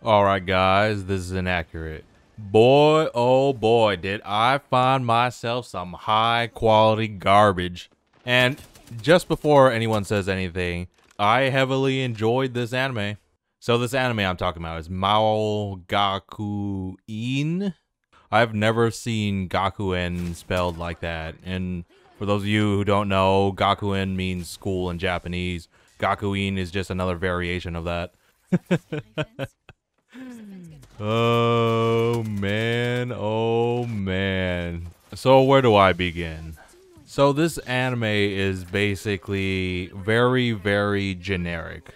Alright guys, this is inaccurate. Boy, oh boy, did I find myself some high quality garbage. And just before anyone says anything, I heavily enjoyed this anime. So this anime I'm talking about is Maou Gakuin. I've never seen Gakuin spelled like that. And for those of you who don't know, Gakuin means school in Japanese. Gakuin is just another variation of that. Oh man, oh man. So where do I begin? So this anime is basically very generic.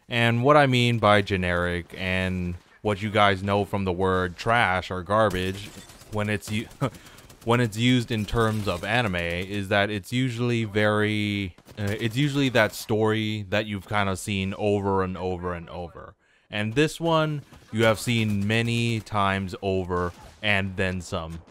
And what I mean by generic and what you guys know from the word trash or garbage when it's when it's used in terms of anime is that it's usually it's usually that story that you've kind of seen over and over and over. And this one you have seen many times over and then some.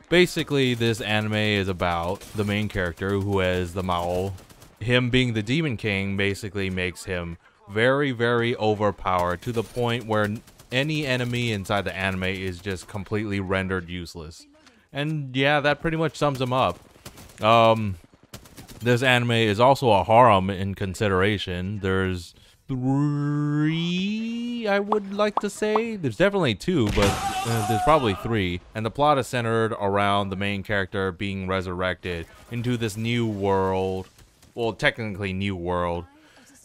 Basically, this anime is about the main character who is the Maou. Him being the Demon King basically makes him very overpowered to the point where any enemy inside the anime is just completely rendered useless. And yeah, that pretty much sums him up. This anime is also a harem in consideration. There's 3, I would like to say. There's definitely 2, but there's probably 3. And the plot is centered around the main character being resurrected into this new world. Well, technically new world.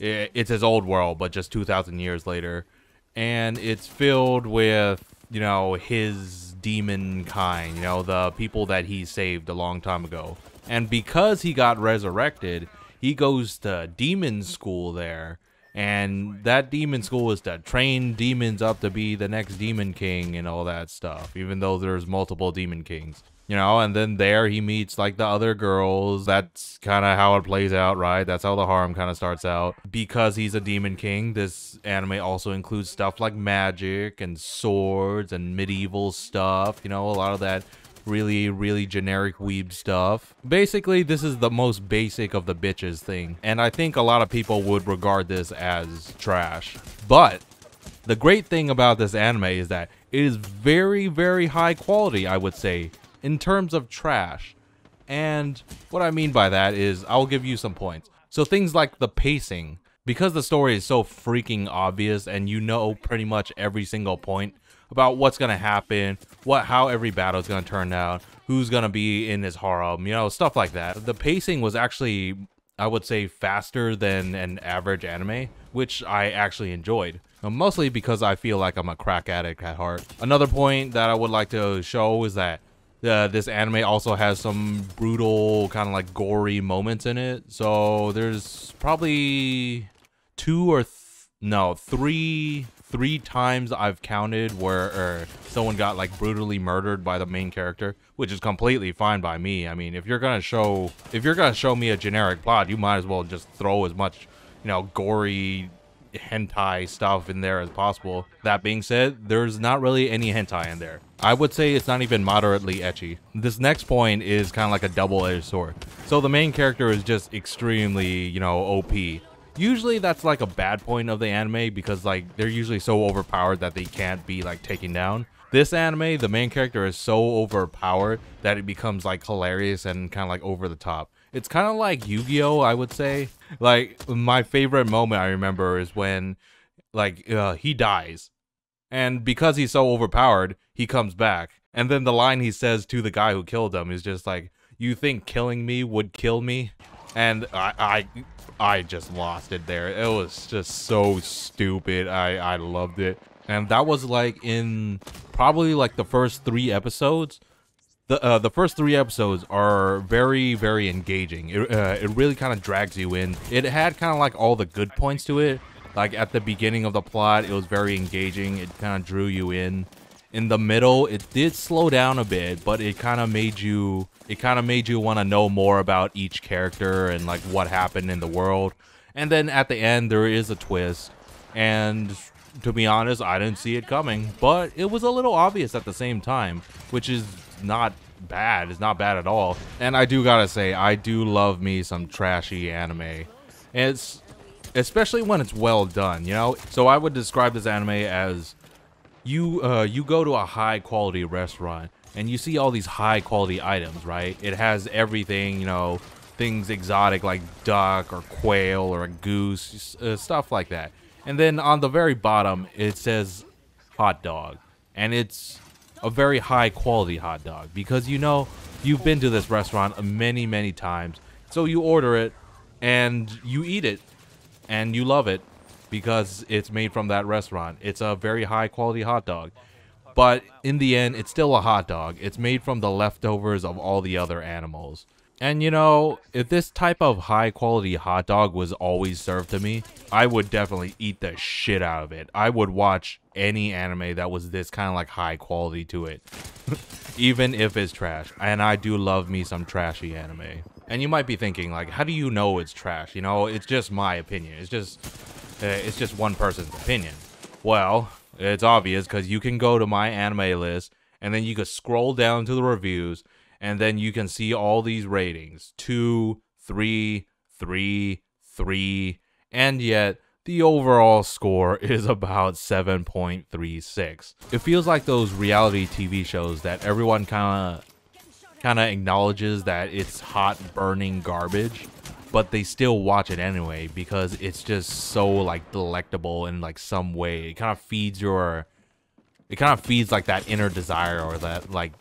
It's his old world, but just 2,000 years later. And it's filled with, you know, his demon kind, you know, the people that he saved a long time ago. And because he got resurrected, he goes to demon school there. And that demon school is to train demons up to be the next demon king and all that stuff, even though there's multiple demon kings, you know. And then there he meets like the other girls. That's kind of how it plays out, right? That's how the harem kind of starts out. Because he's a demon king, this anime also includes stuff like magic and swords and medieval stuff, you know, a lot of that really generic weeb stuff. Basically, this is the most basic of the bitches thing, and I think a lot of people would regard this as trash. But the great thing about this anime is that it is very high quality, I would say, in terms of trash. And what I mean by that is I'll give you some points. So things like the pacing, because the story is so freaking obvious and you know pretty much every single point about what's gonna happen, how every battle is gonna turn out, who's gonna be in his harem, you know, stuff like that. The pacing was actually, I would say, faster than an average anime, which I actually enjoyed. Mostly because I feel like I'm a crack addict at heart. Another point that I would like to show is that this anime also has some brutal, kind of like gory moments in it. So there's probably 2 or 3 times I've counted where someone got like brutally murdered by the main character, which is completely fine by me. I mean, if you're gonna show me a generic plot, you might as well just throw as much, you know, gory hentai stuff in there as possible. That being said, there's not really any hentai in there. I would say it's not even moderately ecchi. This next point is kind of like a double-edged sword. So the main character is just extremely, you know, OP. Usually that's like a bad point of the anime because like they're usually so overpowered that they can't be like taken down. This anime, the main character is so overpowered that it becomes like hilarious and kind of like over the top. It's kind of like Yu-Gi-Oh, I would say. Like my favorite moment I remember is when like he dies, and because he's so overpowered, he comes back. And then the line he says to the guy who killed him is just like, "You think killing me would kill me?" And I just lost it there. It was just so stupid. I loved it. And that was like in probably like the first 3 episodes. The first 3 episodes are very engaging. It really kind of drags you in. It had kind of like all the good points to it. Like at the beginning of the plot, it was very engaging. It kind of drew you in. In the middle, it did slow down a bit, but it kind of made you want to know more about each character and like what happened in the world. And then at the end, there is a twist. And to be honest, I didn't see it coming, but it was a little obvious at the same time, which is not bad. It's not bad at all. And I do gotta say, I do love me some trashy anime. It's especially when it's well done, you know? So I would describe this anime as you go to a high quality restaurant and you see all these high quality items, right? It has everything, you know, things exotic like duck or quail or a goose, stuff like that. And then on the very bottom, it says hot dog. And it's a very high quality hot dog because you know you've been to this restaurant many, many times. So you order it and you eat it and you love it because it's made from that restaurant. It's a very high quality hot dog. But in the end, it's still a hot dog. It's made from the leftovers of all the other animals. And you know, if this type of high quality hot dog was always served to me, I would definitely eat the shit out of it. I would watch any anime that was this kind of like high quality to it. Even if it's trash. And I do love me some trashy anime. And you might be thinking like, how do you know it's trash? You know, it's just my opinion. It's just one person's opinion. Well, it's obvious because you can go to my anime list and then you can scroll down to the reviews and then you can see all these ratings. 2, 3, 3, 3, and yet the overall score is about 7.36. It feels like those reality TV shows that everyone kind of acknowledges that it's hot burning garbage, but they still watch it anyway because it's just so like delectable in like some way. It kind of feeds like that inner desire or that like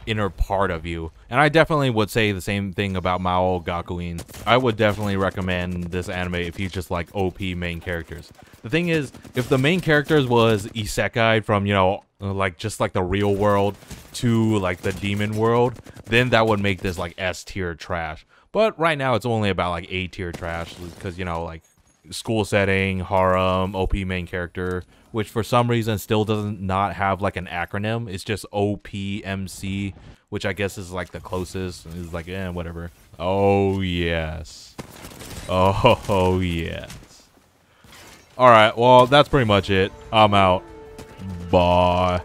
inner part of you. And I definitely would say the same thing about Maou Gakuin. I would definitely recommend this anime if you just like OP main characters. The thing is, if the main characters was isekai from, you know, like just like the real world to like the demon world, then that would make this like S tier trash. But right now it's only about like A tier trash because, you know, like school setting, harem, OP main character, which for some reason still doesn't not have like an acronym. It's just OPMC, which I guess is like the closest. It's like, whatever. Oh, yes. Oh, yes. All right, well, that's pretty much it. I'm out. Bye.